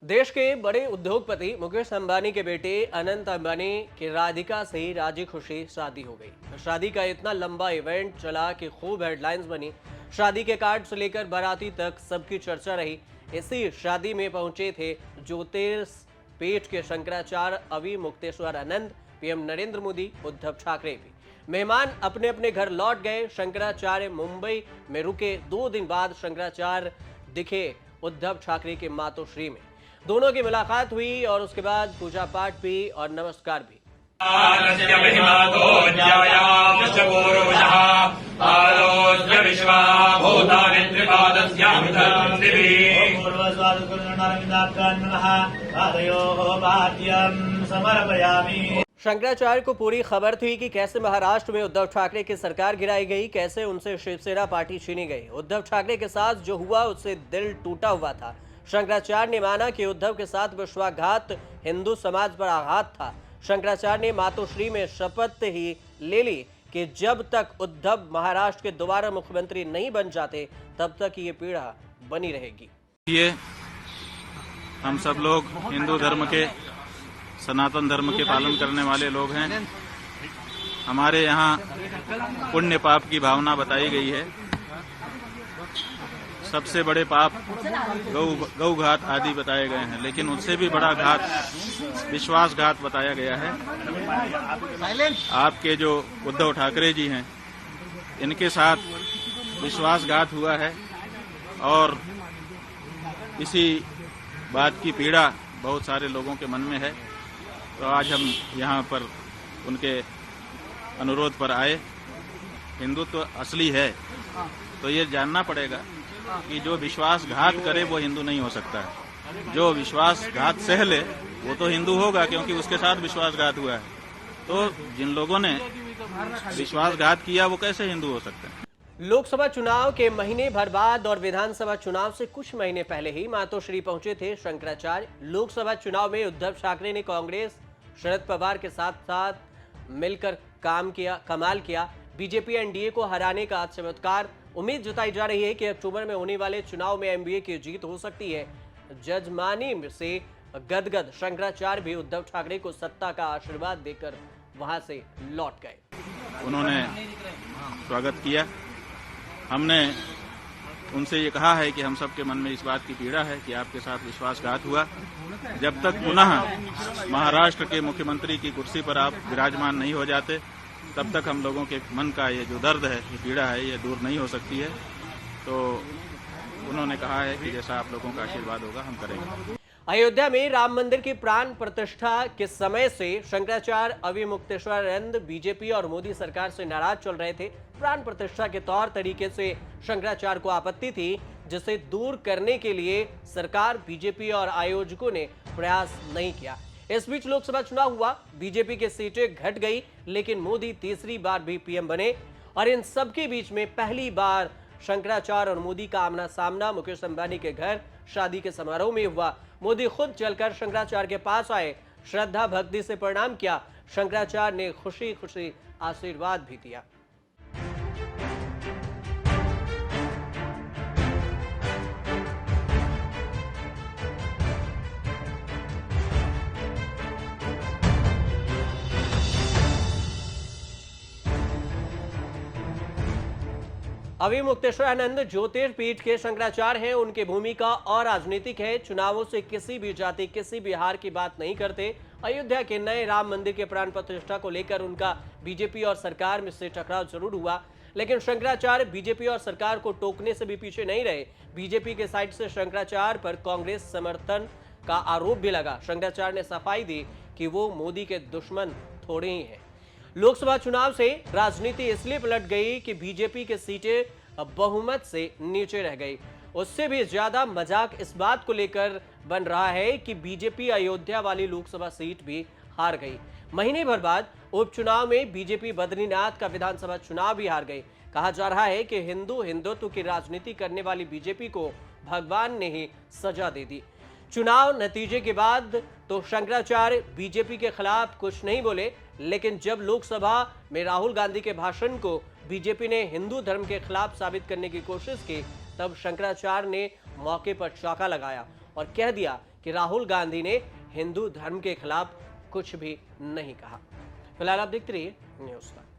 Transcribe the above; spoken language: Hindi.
देश के बड़े उद्योगपति मुकेश अंबानी के बेटे अनंत अंबानी की राधिका से राजी खुशी शादी हो गई। शादी का इतना लंबा इवेंट चला कि खूब हेडलाइंस बनी। शादी के कार्ड से लेकर बाराती तक सबकी चर्चा रही। इसी शादी में पहुंचे थे ज्योतिर्पीठ के शंकराचार्य अवि मुक्तेश्वर आनंद, पीएम नरेंद्र मोदी, उद्धव ठाकरे भी। मेहमान अपने अपने घर लौट गए। शंकराचार्य मुंबई में रुके। 2 दिन बाद शंकराचार्य दिखे उद्धव ठाकरे के मातोश्री में। दोनों की मुलाकात हुई और उसके बाद पूजा पाठ भी और नमस्कार भी। शंकराचार्य को पूरी खबर थी कि कैसे महाराष्ट्र में उद्धव ठाकरे की सरकार गिराई गई, कैसे उनसे शिवसेना पार्टी छीनी गई। उद्धव ठाकरे के साथ जो हुआ उससे दिल टूटा हुआ था। शंकराचार्य ने माना कि उद्धव के साथ विश्वासघात हिंदू समाज पर आघात था। शंकराचार्य ने मातोश्री में शपथ ही ले ली कि जब तक उद्धव महाराष्ट्र के दोबारा मुख्यमंत्री नहीं बन जाते तब तक ये पीड़ा बनी रहेगी। ये हम सब लोग हिंदू धर्म के, सनातन धर्म के पालन करने वाले लोग हैं। हमारे यहाँ पुण्य पाप की भावना बताई गई है। सबसे बड़े पाप गौ घात आदि बताए गए हैं, लेकिन उससे भी बड़ा घात विश्वासघात बताया गया है। आपके जो उद्धव ठाकरे जी हैं, इनके साथ विश्वासघात हुआ है और इसी बात की पीड़ा बहुत सारे लोगों के मन में है। तो आज हम यहाँ पर उनके अनुरोध पर आए। हिंदुत्व असली है तो ये जानना पड़ेगा कि जो विश्वासघात करे वो हिंदू नहीं हो सकता है। जो विश्वासघात सह ले वो तो हिंदू होगा, क्योंकि उसके साथ विश्वासघात हुआ है। तो जिन लोगों ने विश्वासघात किया वो कैसे हिंदू हो सकते हैं। लोकसभा चुनाव के महीने भर बाद और विधानसभा चुनाव से कुछ महीने पहले ही मातोश्री पहुंचे थे शंकराचार्य। लोकसभा चुनाव में उद्धव ठाकरे ने कांग्रेस शरद पवार के साथ साथ मिलकर कमाल किया। बीजेपी एनडीए को हराने का चमत्कार। उम्मीद जताई जा रही है कि अक्टूबर में होने वाले चुनाव में एनडीए की जीत हो सकती है। जजमानी से गदगद शंकराचार्य भी उद्धव ठाकरे को सत्ता का आशीर्वाद देकर वहां से लौट गए। उन्होंने स्वागत किया। हमने उनसे ये कहा है कि हम सबके मन में इस बात की पीड़ा है कि आपके साथ विश्वासघात हुआ। जब तक पुनः महाराष्ट्र के मुख्यमंत्री की कुर्सी पर आप विराजमान नहीं हो जाते तब तक हम लोगों के मन का ये जो दर्द है, ये पीड़ा है, ये दूर नहीं हो सकती है। तो उन्होंने कहा है कि जैसा आप लोगों का आशीर्वाद होगा हम करेंगे। अयोध्या में राम मंदिर की प्राण प्रतिष्ठा के समय से शंकराचार्य अवि मुक्तेश्वर आनंद बीजेपी और मोदी सरकार से नाराज चल रहे थे। प्राण प्रतिष्ठा के तौर तरीके से शंकराचार्य को आपत्ति थी, जिसे दूर करने के लिए सरकार, बीजेपी और आयोजकों ने प्रयास नहीं किया। इस बीच लोकसभा चुनाव हुआ। बीजेपी की सीटें घट गई, लेकिन मोदी तीसरी बार भी पीएम बने। और इन सबके बीच में पहली बार शंकराचार्य और मोदी का आमना सामना मुकेश अंबानी के घर शादी के समारोह में हुआ। मोदी खुद चलकर शंकराचार्य के पास आए, श्रद्धा भक्ति से प्रणाम किया। शंकराचार्य ने खुशी खुशी आशीर्वाद भी दिया। अवि मुक्तेश्वर आनंद ज्योतिर्पीठ के शंकराचार्य हैं। उनकी भूमिका और राजनीतिक है। चुनावों से किसी भी जाति, किसी भी हार की बात नहीं करते। अयोध्या के नए राम मंदिर के प्राण प्रतिष्ठा को लेकर उनका बीजेपी और सरकार में से टकराव जरूर हुआ, लेकिन शंकराचार्य बीजेपी और सरकार को टोकने से भी पीछे नहीं रहे। बीजेपी के साइड से शंकराचार्य पर कांग्रेस समर्थन का आरोप भी लगा। शंकराचार्य ने सफाई दी कि वो मोदी के दुश्मन थोड़े ही हैं। लोकसभा चुनाव से राजनीति इसलिए पलट गई कि बीजेपी की सीटें बहुमत से नीचे रह गई। उससे भी ज्यादा मजाक इस बात को लेकर बन रहा है कि बीजेपी अयोध्या वाली लोकसभा सीट भी हार गई। महीने भर बाद उपचुनाव में बीजेपी बद्रीनाथ का विधानसभा चुनाव भी हार गई। कहा जा रहा है कि हिंदुत्व की राजनीति करने वाली बीजेपी को भगवान ने ही सजा दे दी। चुनाव नतीजे के बाद तो शंकराचार्य बीजेपी के खिलाफ कुछ नहीं बोले, लेकिन जब लोकसभा में राहुल गांधी के भाषण को बीजेपी ने हिंदू धर्म के खिलाफ साबित करने की कोशिश की, तब शंकराचार्य ने मौके पर चाका लगाया और कह दिया कि राहुल गांधी ने हिंदू धर्म के खिलाफ कुछ भी नहीं कहा। फिलहाल आप देखते रहिए न्यूज़ 5।